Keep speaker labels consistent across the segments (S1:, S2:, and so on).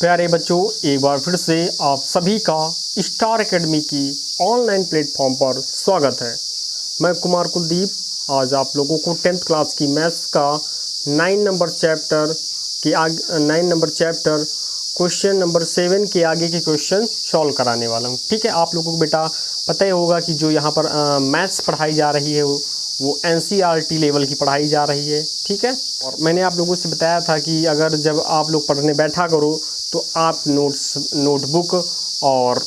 S1: प्यारे बच्चों, एक बार फिर से आप सभी का स्टार एकेडमी की ऑनलाइन प्लेटफॉर्म पर स्वागत है। मैं कुमार कुलदीप आज आप लोगों को 10th क्लास की मैथ्स का 9 नंबर चैप्टर क्वेश्चन नंबर 7 के आगे के क्वेश्चन सॉल्व कराने वाला हूँ। ठीक है, आप लोगों को बेटा पता ही होगा कि जो यहाँ पर मैथ्स पढ़ाई जा रही है वो NCERT लेवल की पढ़ाई जा रही है। ठीक है, और मैंने आप लोगों से बताया था कि अगर जब आप लोग पढ़ने बैठा करो तो आप नोटबुक और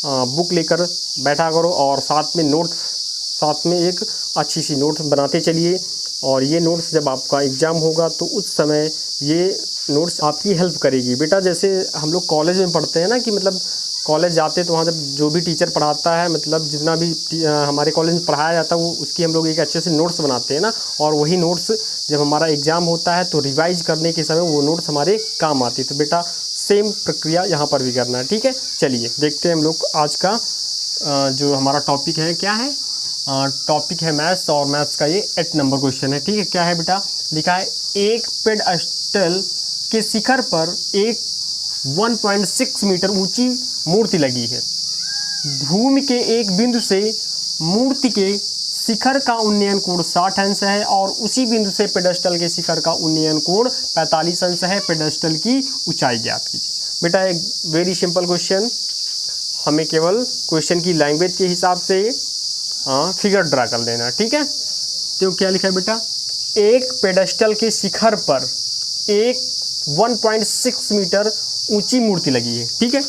S1: बुक लेकर बैठा करो और साथ में एक अच्छी सी नोट्स बनाते चलिए। और ये नोट्स जब आपका एग्ज़ाम होगा तो उस समय ये नोट्स आपकी हेल्प करेगी। बेटा जैसे हम लोग कॉलेज में पढ़ते हैं ना कि मतलब कॉलेज जाते हैं तो वहाँ जब जो भी टीचर पढ़ाता है, मतलब जितना भी हमारे कॉलेज में पढ़ाया जाता है वो उसकी हम लोग एक अच्छे से नोट्स बनाते हैं ना, और वही नोट्स जब हमारा एग्ज़ाम होता है तो रिवाइज करने के समय वो नोट्स हमारे काम आती है। तो बेटा सेम प्रक्रिया यहाँ पर भी करना है। ठीक है, चलिए देखते हैं हम लोग आज का जो हमारा टॉपिक है क्या है। टॉपिक है मैथ्स और मैथ्स का ये 8 नंबर क्वेश्चन है। ठीक है, क्या है बेटा, लिखा है एक पेडस्टल के शिखर पर एक 1.6 मीटर ऊंची मूर्ति लगी है। भूमि के एक बिंदु से मूर्ति के शिखर का उन्नयन कोण 60 अंश है और उसी बिंदु से पेडस्टल के शिखर का उन्नयन कोण 45 अंश है। पेडस्टल की ऊंचाई ज्ञात कीजिए। बेटा एक वेरी सिंपल क्वेश्चन, हमें केवल क्वेश्चन की लैंग्वेज के हिसाब से फिगर ड्रा कर लेना। ठीक है, तो क्या लिखा है बेटा, एक पेडस्टल के शिखर पर एक 1.6 मीटर ऊंची मूर्ति लगी है। ठीक है,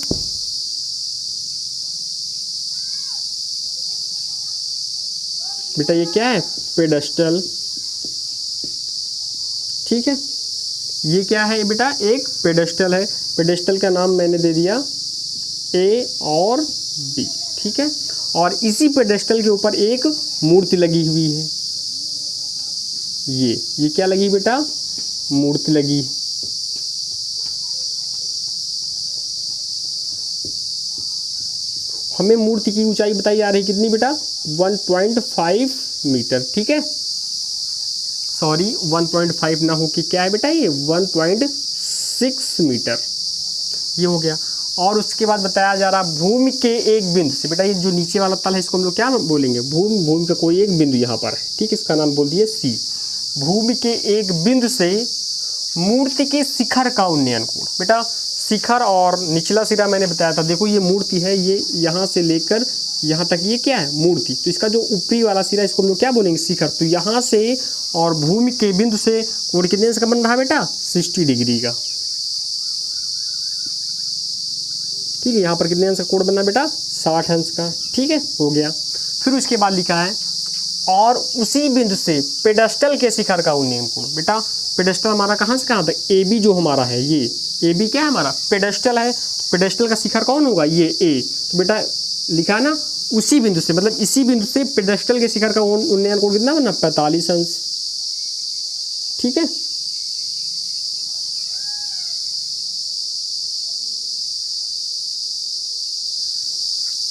S1: बेटा ये क्या है, पेडस्टल। ठीक है, ये क्या है बेटा, एक पेडस्टल है। पेडस्टल का नाम मैंने दे दिया A और B। ठीक है, और इसी पेडस्टल के ऊपर एक मूर्ति लगी हुई है। ये क्या लगी बेटा, मूर्ति लगी। हमें मूर्ति की ऊंचाई बताई जा रही है कितनी बेटा, 1.5 मीटर। ठीक है, सॉरी 1.5 ना हो कि क्या है बेटा, ये 1.6 मीटर ये हो गया। और उसके बाद बताया जा रहा भूमि के एक बिंदु से, बेटा ये जो नीचे वाला तल है इसको हम लोग क्या बोलेंगे, भूमि का कोई एक बिंदु यहाँ पर है। ठीक है, इसका नाम बोल दिए C। भूमि के एक बिंदु से मूर्ति के शिखर का उन्नयन कोण, बेटा शिखर और निचला सिरा मैंने बताया था। देखो ये मूर्ति है, ये यहाँ से लेकर यहाँ तक ये क्या है, मूर्ति। तो इसका जो ऊपरी वाला सिरा इसको हम लोग क्या बोलेंगे, शिखर। तो यहाँ से और भूमि के बिंदु से कोण कितने अंश का बन रहा है बेटा, 60 डिग्री का। ठीक है, यहाँ पर कितने अंश का कोण बना बेटा, 60 अंश का। ठीक है, हो गया। फिर उसके बाद लिखा है और उसी बिंदु से पेडस्टल के शिखर का उन्नयन कोण। बेटा पेडस्टल हमारा कहाँ से कहाँ तक, AB जो हमारा है, ये AB क्या है हमारा, पेडस्टल है। पेडस्टल का शिखर कौन होगा, ये A। तो बेटा लिखा ना उसी बिंदु से, मतलब इसी बिंदु से पेडस्टल के शिखर का उन्नयन कोण कितना बना, 45 अंश। ठीक है,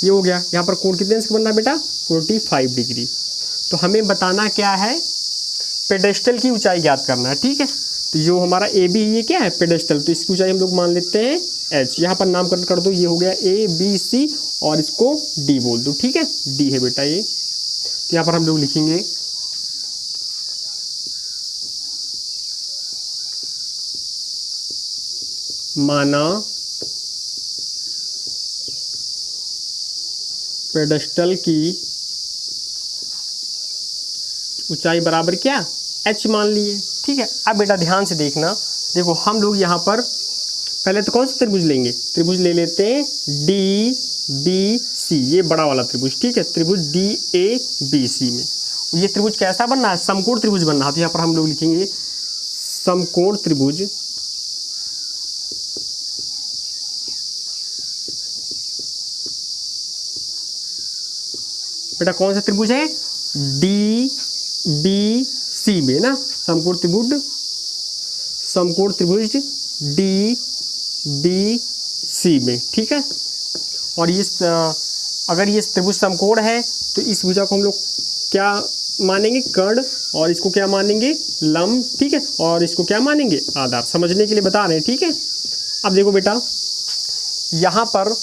S1: ये हो गया। यहाँ पर कोण कितने अंश का बन रहा है बेटा, 45 डिग्री। तो हमें बताना क्या है, पेडस्टल की ऊंचाई ज्ञात करना है। ठीक है, तो जो हमारा AB ये क्या है, पेडस्टल, तो इसकी ऊंचाई हम लोग मान लेते हैं H। यहाँ पर नामकरण कर दो, ये हो गया ABC और इसको D बोल दो। ठीक है, D है बेटा ये। तो यहाँ पर हम लोग लिखेंगे माना पेडस्टल की ऊंचाई बराबर क्या, H मान लिए। ठीक है, अब बेटा ध्यान से देखना, देखो हम लोग यहाँ पर पहले तो कौन सा त्रिभुज लेंगे, त्रिभुज ले लेते हैं DBC, ये बड़ा वाला त्रिभुज। ठीक है, त्रिभुज DABC में ये त्रिभुज कैसा बनना है, समकोण त्रिभुज बनना है। तो यहाँ पर हम लोग लिखेंगे समकोण त्रिभुज। बेटा कौन सा त्रिभुज है, DBC में ना, समकोण त्रिभुज DBC में। ठीक है, और ये अगर ये त्रिभुज समकोण है तो इस भुजा को हम लोग क्या मानेंगे, कर्ण, और इसको क्या मानेंगे, लंब। ठीक है, और इसको क्या मानेंगे, आधार। समझने के लिए बता रहे हैं। ठीक है, अब देखो बेटा, यहाँ पर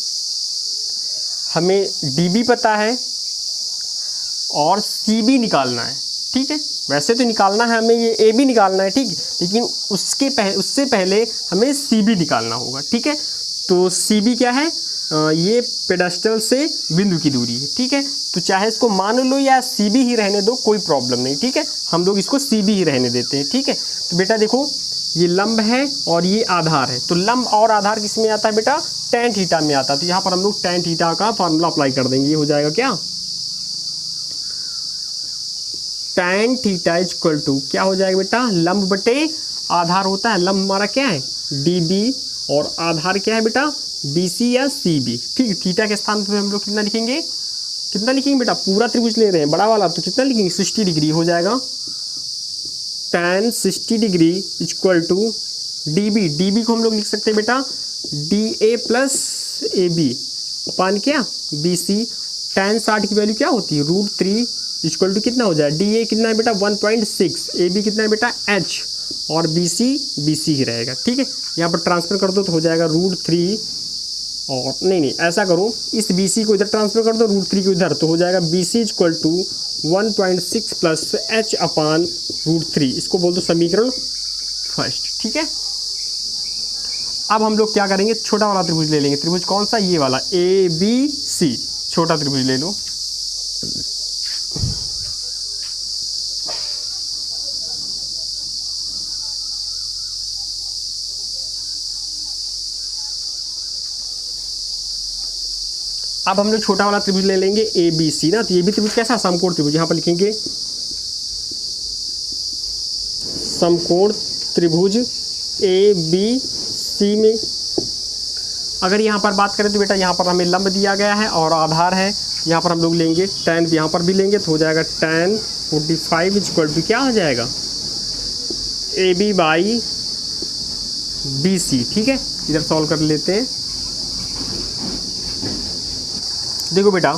S1: हमें DB पता है और CB निकालना है, ठीक है। वैसे तो निकालना है हमें, ये AB निकालना है, ठीक, लेकिन उससे पहले हमें CB निकालना होगा, ठीक है। तो CB क्या है, ये पेडेस्टल से बिंदु की दूरी है, ठीक है। तो चाहे इसको मान लो या CB ही रहने दो, कोई प्रॉब्लम नहीं, ठीक है। हम लोग इसको CB ही रहने देते हैं, ठीक है। तो बेटा देखो, ये लंब है और ये आधार है, तो लंब और आधार किस में आता है बेटा, tan थीटा में आता है। तो यहाँ पर हम लोग tan थीटा का फॉर्मूला अप्लाई कर देंगे, ये हो जाएगा क्या, tan थीटा इक्वल टू क्या हो जाएगा बेटा, लंब बटे आधार होता है, लंब हमारा क्या है DB और आधार क्या है बेटा BC या CB, ठीक। थीटा के स्थान पे हम लोग कितना लिखेंगे, बेटा, पूरा त्रिभुज ले रहे हैं बड़ा वाला, तो कितना लिखेंगे 60 डिग्री हो जाएगा। tan 60 degree equal to DB को हम लोग लिख सकते हैं बेटा DA प्लस AB अपान क्या BC। tan 60 की वैल्यू क्या होती है √3 इक्वल टू कितना हो जाए, DA कितना है बेटा 1.6, AB कितना है बेटा H और BC ही रहेगा, ठीक है। यहाँ पर ट्रांसफर कर दो तो हो जाएगा √3 और नहीं ऐसा करो, इस BC को इधर ट्रांसफर कर दो, √3 को इधर, तो हो जाएगा BC equal to 1.6 plus H upon √3, इसको बोल दो समीकरण फर्स्ट, ठीक है। अब हम लोग क्या करेंगे, छोटा वाला त्रिभुज ले लेंगे। त्रिभुज कौन सा, ये वाला ABC, छोटा त्रिभुज ले लो। अब हम लोग छोटा वाला त्रिभुज ले लेंगे ABC ना, तो ये भी त्रिभुज कैसा, समकोण त्रिभुज। यहाँ पर लिखेंगे समकोण त्रिभुज ABC में अगर यहाँ पर बात करें तो बेटा यहाँ पर हमें लंब दिया गया है और आधार है, यहाँ पर हम लोग लेंगे tan, यहाँ पर भी लेंगे तो हो जाएगा tan 45 इक्वल टू क्या हो जाएगा AB बाई BC, ठीक है। इधर सॉल्व कर लेते हैं। देखो बेटा,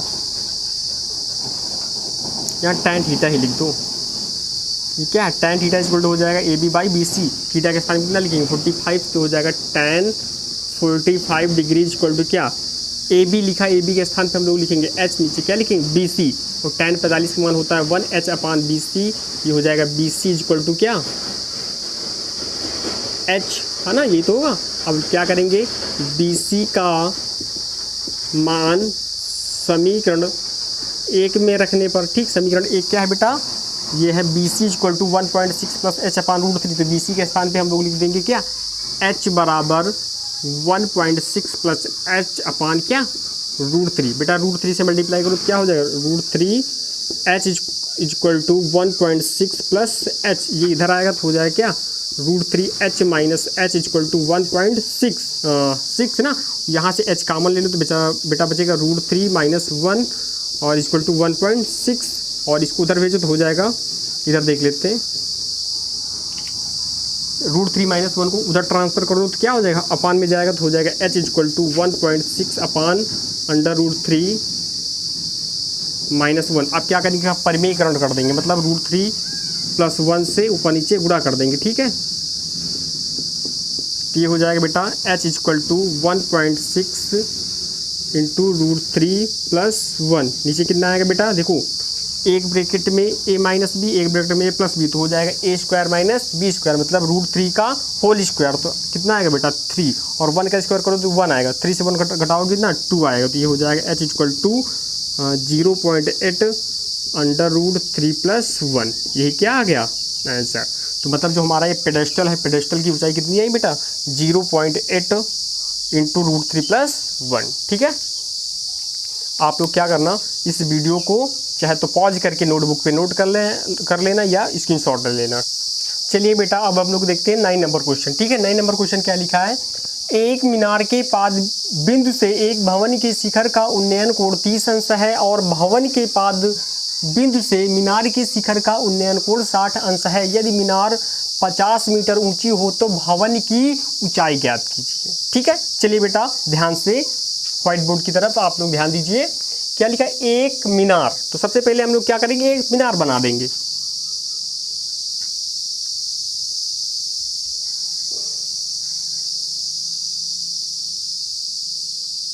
S1: यहाँ tan थीटा ही लिख दो, ये क्या है tan थीटा इक्वल टू हो जाएगा AB बाई BC। थीटा के स्थान में कितना लिखेंगे 45, तो हो जाएगा tan 45 डिग्री इक्वल टू क्या, AB लिखा, AB के स्थान पे हम लोग लिखेंगे H, नीचे क्या लिखेंगे BC, तो tan 45 का मान होता है 1H अपान BC, ये हो जाएगा BC इक्वल टू क्या H, है ना, ये तो होगा। अब क्या करेंगे, BC का मान समीकरण 1 में रखने पर, ठीक, समीकरण 1 क्या है बेटा, ये है BC equal to 1.6 plus H upon √3, तो BC के स्थान पे हम लोग लिख देंगे क्या H बराबर 1.6 प्लस H अपान क्या √3, बेटा √3 से मल्टीप्लाई करो तो क्या हो जाएगा √3 H equal to 1.6 plus H, ये इधर आएगा तो हो जाएगा क्या √3H minus H equal to 1.6 ना, यहाँ से H कॉमन ले लो तो बेटा बचेगा √3 माइनस 1 और इक्वल टू 1.6, और इसको उधर भेजो तो हो जाएगा, इधर देख लेते हैं, √3 माइनस 1 को उधर ट्रांसफर कर दो तो क्या हो जाएगा, अपान में जाएगा तो हो जाएगा H equal to 1.6 upon under √3 minus 1। अब क्या करेंगे, परिमेयकरण कर देंगे, मतलब √3 प्लस 1 से ऊपर नीचे गुणा कर देंगे, ठीक है। तो ये हो जाएगा बेटा H equal to 1.6 into √3 plus 1, नीचे कितना आएगा बेटा, देखो एक ब्रैकेट में a माइनस बी, एक ब्रैकेट में a प्लस बी, तो हो जाएगा a square minus B square, मतलब √3 का होल स्क्वायर, तो कितना आएगा बेटा 3, और 1 का स्क्वायर करो तो 1 आएगा, 3 से 1 घटाओगे ना 2 आएगा, तो ये हो जाएगा H equal to 0.8 under √3 plus 1, यही क्या आ गया आंसर। तो मतलब जो हमारा ये पेडेस्टल है, पेडेस्टल की ऊंचाई कितनी आई बेटा 0.8 इंटू √3 प्लस 1, ठीक है। आप लोग क्या करना, इस वीडियो को चाहे तो पॉज करके नोटबुक पे नोट कर लेना या स्क्रीनशॉट ले लेना। चलिए बेटा, अब हम लोग देखते हैं 9 नंबर क्वेश्चन, ठीक है। 9 नंबर क्वेश्चन क्या लिखा है, एक मीनार के पाद बिंदु से एक भवन के शिखर का उन्नयन कोण 30 अंश है और भवन के पाद बिंदु से मीनार के शिखर का उन्नयन कोण 60 अंश है। यदि मीनार 50 मीटर ऊंची हो तो भवन की ऊंचाई ज्ञात कीजिए, ठीक है। चलिए बेटा ध्यान से व्हाइट बोर्ड की तरफ आप लोग ध्यान दीजिए, क्या लिखा है, एक मीनार। तो सबसे पहले हम लोग क्या करेंगे, एक मीनार बना देंगे।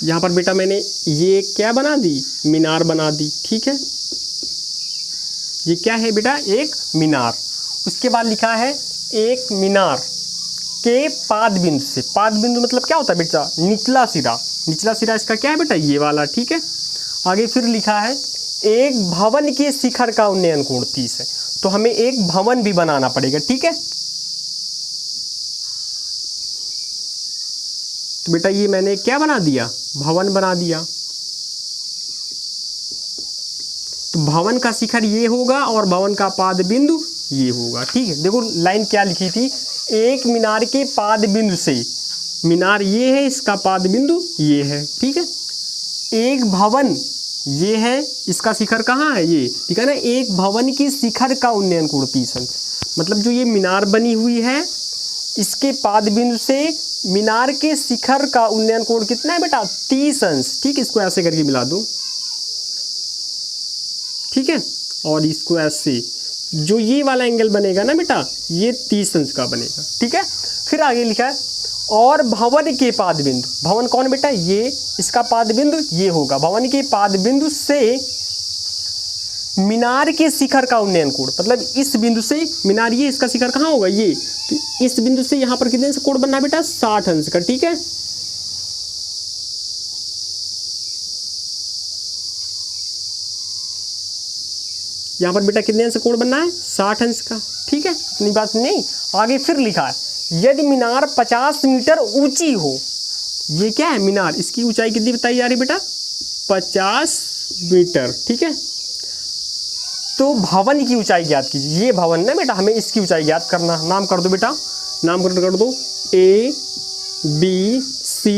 S1: यहाँ पर बेटा मैंने ये क्या बना दी, मीनार बना दी, ठीक है। ये क्या है बेटा, एक मीनार। उसके बाद लिखा है एक मीनार के पाद बिंदु से, पाद बिंदु मतलब क्या होता है बेटा, निचला सिरा, निचला सिरा इसका क्या है बेटा, ये वाला, ठीक है। आगे फिर लिखा है एक भवन के शिखर का उन्नयन कोण 30 है, तो हमें एक भवन भी बनाना पड़ेगा, ठीक है। तो बेटा ये मैंने क्या बना दिया, भवन बना दिया। तो भवन का शिखर ये होगा और भवन का पाद बिंदु ये होगा, ठीक है। देखो लाइन क्या लिखी थी, एक मीनार के पाद बिंदु से, मीनार ये है, इसका पाद बिंदु ये है, ठीक है। एक भवन ये है, इसका शिखर कहाँ है, ये ठीक है ना। एक भवन के शिखर का उन्नयन कोण 30 अंश, मतलब जो ये मीनार बनी हुई है इसके पाद बिंदु से मीनार के शिखर का उन्नयन कोण कितना है बेटा, 30 अंश, ठीक है। इसको ऐसे करके मिला दो, ठीक है। और इसको ऐसे, जो ये वाला एंगल बनेगा ना बेटा, ये 30 अंश का बनेगा, ठीक है। फिर आगे लिखा है और भवन के पाद बिंदु, भवन कौन बेटा, ये, इसका पाद बिंदु ये होगा। भवन के पाद बिंदु से मीनार के शिखर का उन्नयन कोण, मतलब इस बिंदु से मीनार ये, इसका शिखर कहाँ होगा, ये, तो इस बिंदु से यहाँ पर कितने से कोण बनना है बेटा, 60 अंश का, ठीक है। यहाँ पर बेटा कितने अंश कोण बनना है, 60 अंश का, ठीक है। अपनी बात नहीं, आगे फिर लिखा है यदि मीनार 50 मीटर ऊंची हो, ये क्या है मीनार, इसकी ऊंचाई कितनी बताई जा रही बेटा, 50 मीटर, ठीक है। तो भवन की ऊंचाई ज्ञात कीजिए, ये भवन ना बेटा, हमें इसकी ऊंचाई ज्ञात करना। नाम कर दो बेटा, नामकरण कर दो A B C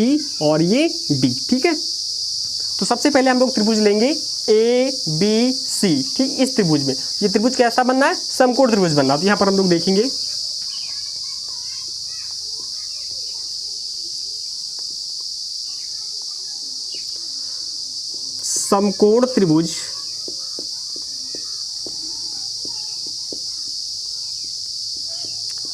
S1: और ये D, ठीक है। तो सबसे पहले हम लोग त्रिभुज लेंगे A B C, ठीक। इस त्रिभुज में, ये त्रिभुज कैसा बनना है, समकोण त्रिभुज बनना। तो यहाँ पर हम लोग देखेंगे समकोण त्रिभुज,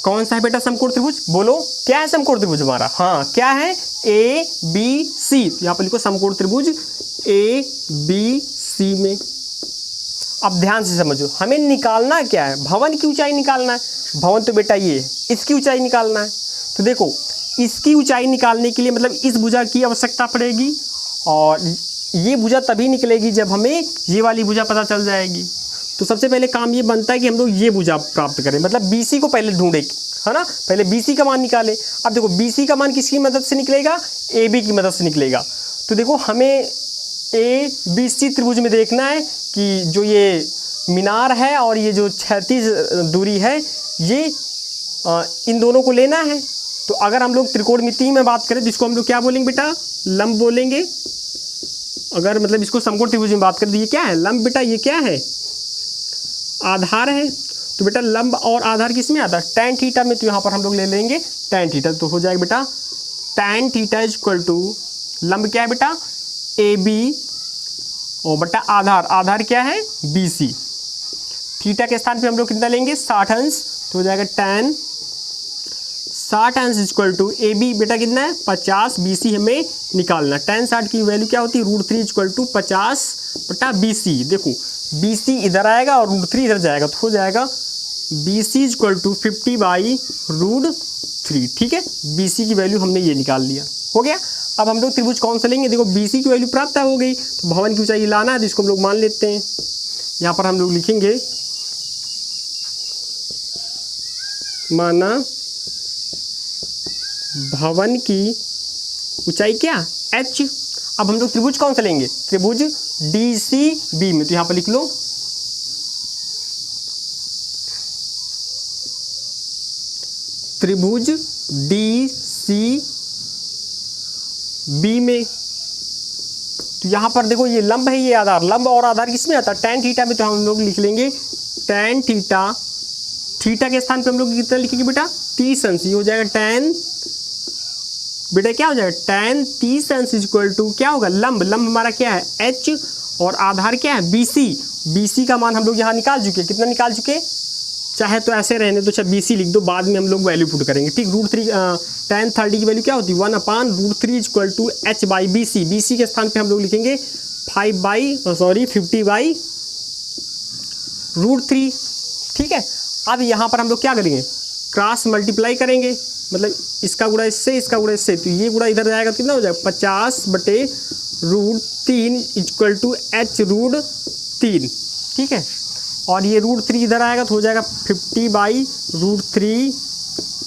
S1: कौन सा है बेटा समकोण त्रिभुज, बोलो क्या है समकोण त्रिभुज हमारा, हाँ क्या है, A B C। तो यहाँ पर लिखो समकोण त्रिभुज A B C में। अब ध्यान से समझो, हमें निकालना क्या है, भवन की ऊंचाई निकालना है। भवन तो बेटा ये है, इसकी ऊंचाई निकालना है। तो देखो इसकी ऊंचाई निकालने के लिए मतलब इस भुजा की आवश्यकता पड़ेगी, और ये भुजा तभी निकलेगी जब हमें ये वाली भुजा पता चल जाएगी। तो सबसे पहले काम ये बनता है कि हम लोग ये भुजा प्राप्त करें, मतलब BC को पहले ढूंढे, है ना। पहले BC का मान निकाले। अब देखो BC का मान किसकी मदद से निकलेगा, AB की मदद से निकलेगा। तो देखो हमें ABC त्रिभुज में देखना है कि जो ये मीनार है और ये जो क्षैतिज दूरी है, ये इन दोनों को लेना है। तो अगर हम लोग त्रिकोणमिति में बात करें तो इसको हम लोग क्या बोलेंगे बेटा, लंब बोलेंगे। अगर मतलब इसको समकोण त्रिभुज में बात करें तो ये क्या है, लंब बेटा, ये क्या है, आधार है। तो बेटा लंब और आधार किस में आता है, tan थीटा में। तो यहाँ पर हम लोग ले लेंगे tan थीटा। तो हो जाएगा बेटा tan थीटा इक्वल टू, लंब क्या है बेटा AB और बटा आधार, आधार क्या है BC। थीटा के स्थान पे हम लोग कितना लेंगे, 60 अंश। तो हो जाएगा tan 60 अंश इक्वल टू AB बेटा कितना है 50, BC हमें निकालना। tan 60 की वैल्यू क्या होती है, √3 इक्वल टू 50 बटा BC। देखो BC इधर आएगा और √3 इधर जाएगा, तो हो जाएगा BC इक्वल टू 50/√3, ठीक है। BC की वैल्यू हमने ये निकाल लिया, हो गया। अब हम लोग त्रिभुज कौन सा लेंगे, देखो BC की वैल्यू प्राप्त हो गई, तो भवन की ऊंचाई लाना है, तो इसको हम लोग मान लेते हैं। यहाँ पर हम लोग लिखेंगे माना भवन की ऊंचाई क्या, H। अब हम लोग त्रिभुज कौन सा लेंगे, त्रिभुज DCB में। तो यहाँ पर लिख लो त्रिभुज DCB में। तो यहाँ पर देखो ये लंब है, ये आधार, लंब और आधार किस में आता है, tan थीटा में। तो हम लोग लिख लेंगे tan थीटा, थीटा के स्थान पे हम लोग कितना लिखेंगे बेटा 30 अंश। ये हो जाएगा tan बेटा क्या हो जाएगा tan 30 अंश इक्वल टू क्या होगा, लंब, लंब हमारा क्या है H और आधार क्या है BC। BC का मान हम लोग यहाँ निकाल चुके, कितना निकाल चुके चाहे तो ऐसे रहने दो, चाहे BC लिख दो, बाद में हम लोग वैल्यू पुट करेंगे, ठीक। √3 tan 30 की वैल्यू क्या होती है 1/√3 इक्वल टू h/BC। BC के स्थान पे हम लोग लिखेंगे 50/√3, ठीक है। अब यहाँ पर हम लोग क्या करेंगे, क्रॉस मल्टीप्लाई करेंगे, मतलब इसका गुणा इससे, इसका गुणा इससे, तो ये गुणा इधर जाएगा, कितना हो जाएगा 50/√3 इक्वल टू h√3, ठीक है। और ये √3 इधर आएगा तो हो जाएगा 50/√3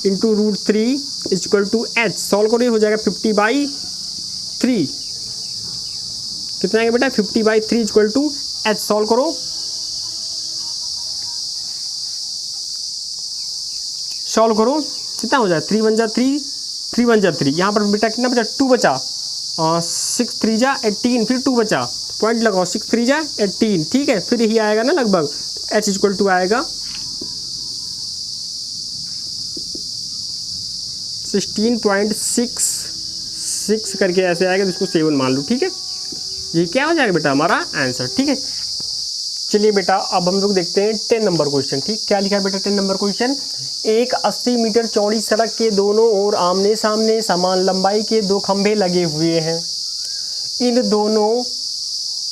S1: into √3 equal to h। Solve करो, ये हो जाएगा 50/3, कितना आएगा बेटा 50/3 इक्वल टू h। सॉल्व करो, सॉल्व करो, कितना हो जाए 3 × 1 = 3, 3 × 1 = 3। यहाँ पर बेटा कितना बचा 2 बचा, 6 × 3 = 18, फिर 2 बचा, पॉइंट लगाओ, 6 × 3 = 18, ठीक है। फिर यही आएगा ना लगभग, h इक्वल टू आएगा 16.66 करके ऐसे आएगा, तो इसको 7 मान लो, ठीक है। ये क्या हो जाएगा बेटा हमारा आंसर, ठीक है। चलिए बेटा अब हम लोग देखते हैं 10 नंबर क्वेश्चन, ठीक। क्या लिखा है बेटा 10 नंबर क्वेश्चन, एक 80 मीटर चौड़ी सड़क के दोनों ओर आमने सामने समान लंबाई के 2 खंभे लगे हुए हैं। इन दोनों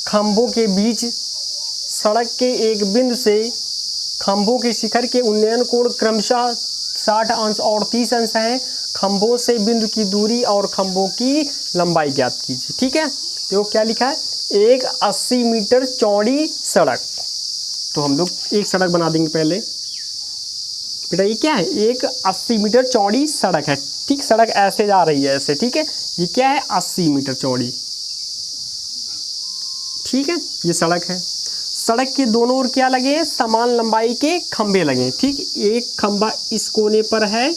S1: खंभों के बीच सड़क के एक बिंदु से खंभों के शिखर के उन्नयन कोण क्रमशः 60 अंश और 30 अंश हैं। खंभों से बिंदु की दूरी और खंभों की लंबाई ज्ञात कीजिए, ठीक है। तो क्या लिखा है, एक 80 मीटर चौड़ी सड़क, तो हम लोग एक सड़क बना देंगे पहले बेटा। ये क्या है, एक 80 मीटर चौड़ी सड़क है, ठीक। सड़क ऐसे जा रही है ऐसे, ठीक है। ये क्या है 80 मीटर चौड़ी, ठीक है। ये सड़क है, सड़क के दोनों ओर क्या लगे हैं, समान लंबाई के खंभे लगे हैं, ठीक। एक खंभा इस कोने पर है,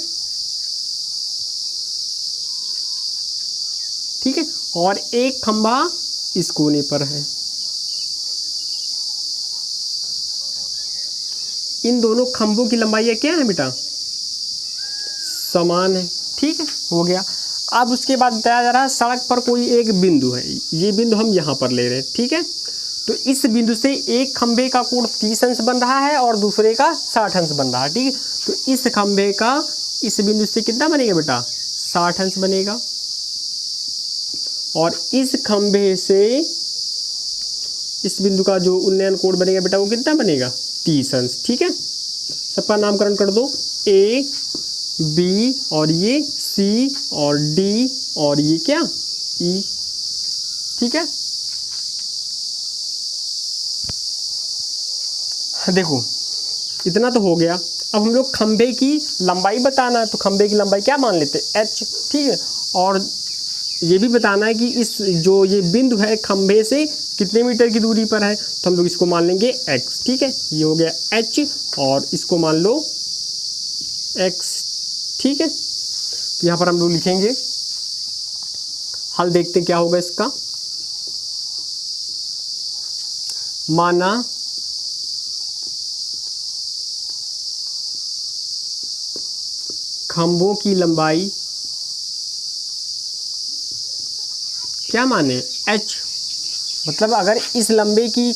S1: ठीक है, और एक खंभा इस कोने पर है। इन दोनों खंभों की लंबाई क्या है बेटा, समान है, ठीक है, हो गया। अब उसके बाद बताया जा रहा है सड़क पर कोई एक बिंदु है, ये बिंदु हम यहाँ पर ले रहे हैं, ठीक है। तो इस बिंदु से एक खंभे का कोण 30 अंश बन रहा है और दूसरे का 60 अंश बन रहा है, ठीक है। तो इस खंभे का इस बिंदु से कितना बनेगा बेटा 60 अंश बनेगा, और इस खंभे से इस बिंदु का जो उन्नयन कोण बनेगा बेटा वो कितना बनेगा 30 अंश, ठीक है। सबका नामकरण कर दो, A B और ये C और D और ये क्या E, ठीक है। देखो इतना तो हो गया। अब हम लोग खंभे की लंबाई बताना है, तो खंभे की लंबाई क्या मान लेते हैं h, ठीक है। और ये भी बताना है कि इस जो ये बिंदु है खंभे से कितने मीटर की दूरी पर है, तो हम लोग इसको मान लेंगे x, ठीक है। ये हो गया h और इसको मान लो x, ठीक है। तो यहाँ पर हम लोग लिखेंगे, हल देखते हैं क्या होगा इसका। माना खंभों की लंबाई क्या माने h, मतलब अगर इस लंबे की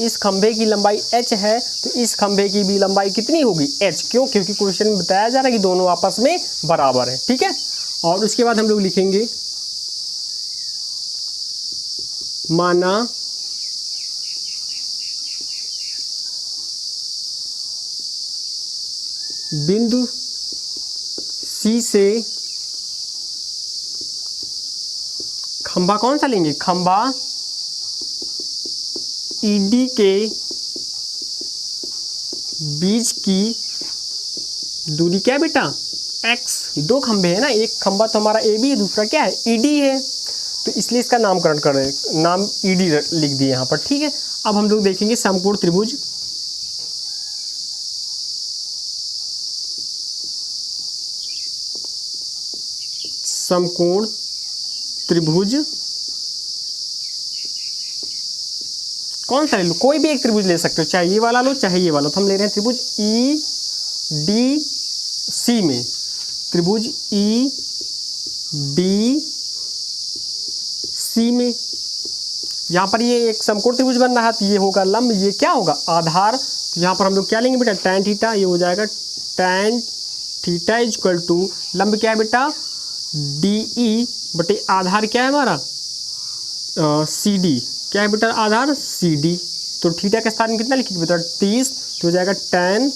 S1: इस खंभे की लंबाई h है तो इस खंभे की भी लंबाई कितनी होगी h, क्यों, क्योंकि क्वेश्चन में बताया जा रहा है कि दोनों आपस में बराबर है, ठीक है। और उसके बाद हम लोग लिखेंगे माना बिंदु C से खंभा कौन सा लेंगे, खंभा ED के बीच की दूरी क्या है बेटा x। दो खंभे हैं ना, एक खंभा तो हमारा AB है, दूसरा क्या है ED है, तो इसलिए इसका नामकरण कर रहे हैं, नाम ED लिख दिए यहाँ पर, ठीक है। अब हम लोग देखेंगे समकोण त्रिभुज। समकोण त्रिभुज कौन सा ले लो, कोई भी एक त्रिभुज ले सकते हो, चाहे ये वाला लो चाहे ये वाला। तो हम ले रहे हैं त्रिभुज EDC में, त्रिभुज EDC में यहाँ पर ये एक समकोण त्रिभुज बन रहा है, तो ये होगा लंब, ये क्या होगा आधार, तो यहाँ पर हम लोग क्या लेंगे बेटा, tan थीटा, ये हो जाएगा tan थीटा इक्वल टू लंब क्या है बेटा, DE बटे आधार क्या है हमारा, CD, क्या है बेटा आधार CD। तो थीटा के स्थान में कितना लिखेंगे बेटा 30, तो हो जाएगा tan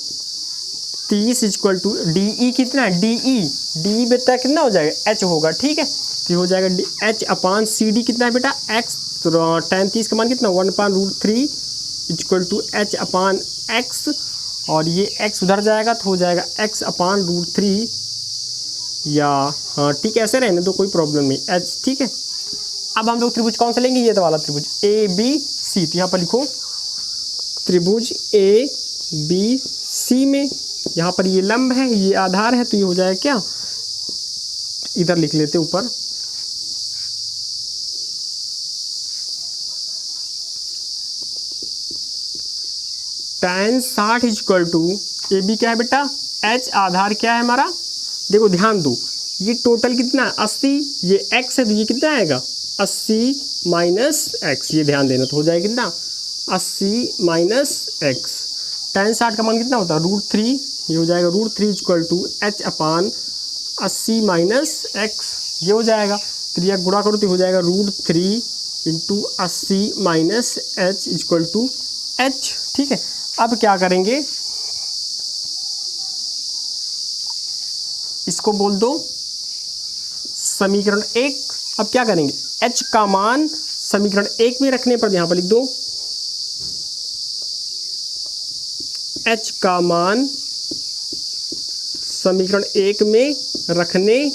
S1: 30 इक्वल टू DE कितना है, DE बेटा कितना हो जाएगा, H होगा, ठीक है। तो ये हो जाएगा H अपान CD कितना है बेटा X, तो tan 30 का मान कितना 1/√3 equal to H upon X, और ये X उधर जाएगा तो हो जाएगा X अपान √3, या हाँ ठीक है ऐसे रहने दो, कोई प्रॉब्लम नहीं, H, ठीक है। अब हम लोग त्रिभुज कौन सा लेंगे, ये वाला त्रिभुज ABC। तो यहाँ पर लिखो त्रिभुज ABC में यहाँ पर ये लंब है, ये आधार है, तो ये हो जाएगा क्या, इधर लिख लेते ऊपर, tan 60 इक्वल टू AB क्या है बेटा H, आधार क्या है हमारा, देखो ध्यान दो, ये टोटल कितना है 80, ये x है तो ये कितना आएगा 80 माइनस x, ये ध्यान देना, तो हो जाएगा कितना 80 माइनस x। tan 60 का मान कितना होता है √3, ये हो जाएगा √3 equal to H upon 80 minus x, ये हो जाएगा, तो ये गुणा करो तो हो जाएगा √3 into 80 minus H equal to H, ठीक है। अब क्या करेंगे, इसको बोल दो समीकरण 1। अब क्या करेंगे, H का मान समीकरण 1 में रखने पर यहाँ पर लिख दो, H का मान समीकरण 1 में रखने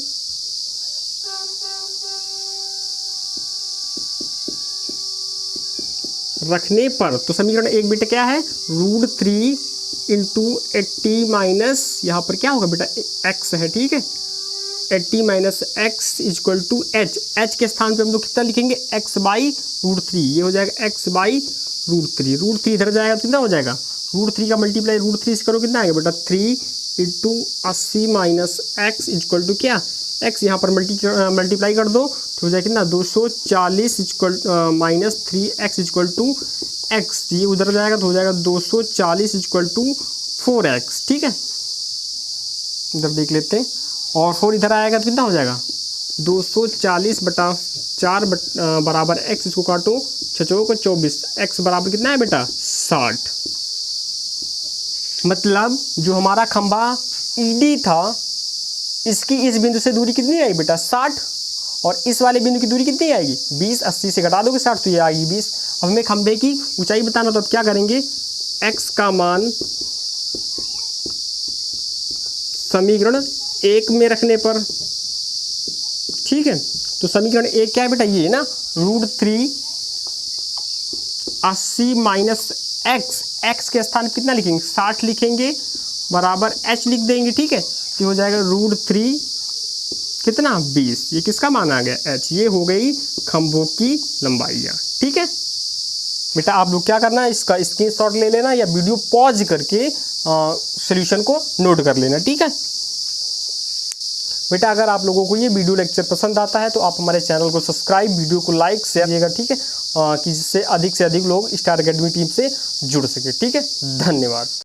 S1: पर, तो समीकरण 1 बेटा क्या है √3 इंटू 80 माइनस यहाँ पर क्या होगा बेटा x है, ठीक है, 80 minus x equal to h के स्थान पे हम लोग कितना लिखेंगे x/√3, ये हो जाएगा x/√3, √3 इधर जाएगा तो कितना हो जाएगा, √3 का मल्टीप्लाई √3 से करो कितना आएगा बेटा 3 into 80 minus x equal to क्या x, यहाँ पर मल्टीप्लाई कर दो तो हो जाएगा कितना 240 equal minus 3x equal to x, ये उधर जाएगा तो हो जाएगा 240 इक्वल टू 4x, ठीक है। इधर देख लेते हैं, और 4 इधर आएगा तो कितना हो जाएगा 240 बटा 4 बराबर x, इसको काटो 6 को 24, x बराबर कितना है बेटा 60। मतलब जो हमारा खंभा ED था, इसकी इस बिंदु से दूरी कितनी आई बेटा 60, और इस वाले बिंदु की दूरी कितनी आएगी 20, 80 से घटा दोगे 60 तो ये आएगी 20। अब हमें खंभे की ऊंचाई बताना, तो अब क्या करेंगे, x का मान समीकरण 1 में रखने पर, ठीक है। तो समीकरण 1 क्या है बेटा, ये ना √3 80 माइनस x के स्थान पर कितना लिखेंगे 60 लिखेंगे, बराबर h लिख देंगे, ठीक है। तो हो जाएगा √3 कितना 20, ये किसका मान आ गया h, ये हो गई खंभों की लंबाइयाँ, ठीक है। बेटा आप लोग क्या करना है, इसका स्क्रीनशॉट ले लेना या वीडियो पॉज करके सॉल्यूशन को नोट कर लेना, ठीक है। बेटा अगर आप लोगों को ये वीडियो लेक्चर पसंद आता है तो आप हमारे चैनल को सब्सक्राइब, वीडियो को लाइक शेयर करिएगा, ठीक है, कि जिससे अधिक से अधिक लोग स्टार एकेडमी टीम से जुड़ सके, ठीक है। धन्यवाद।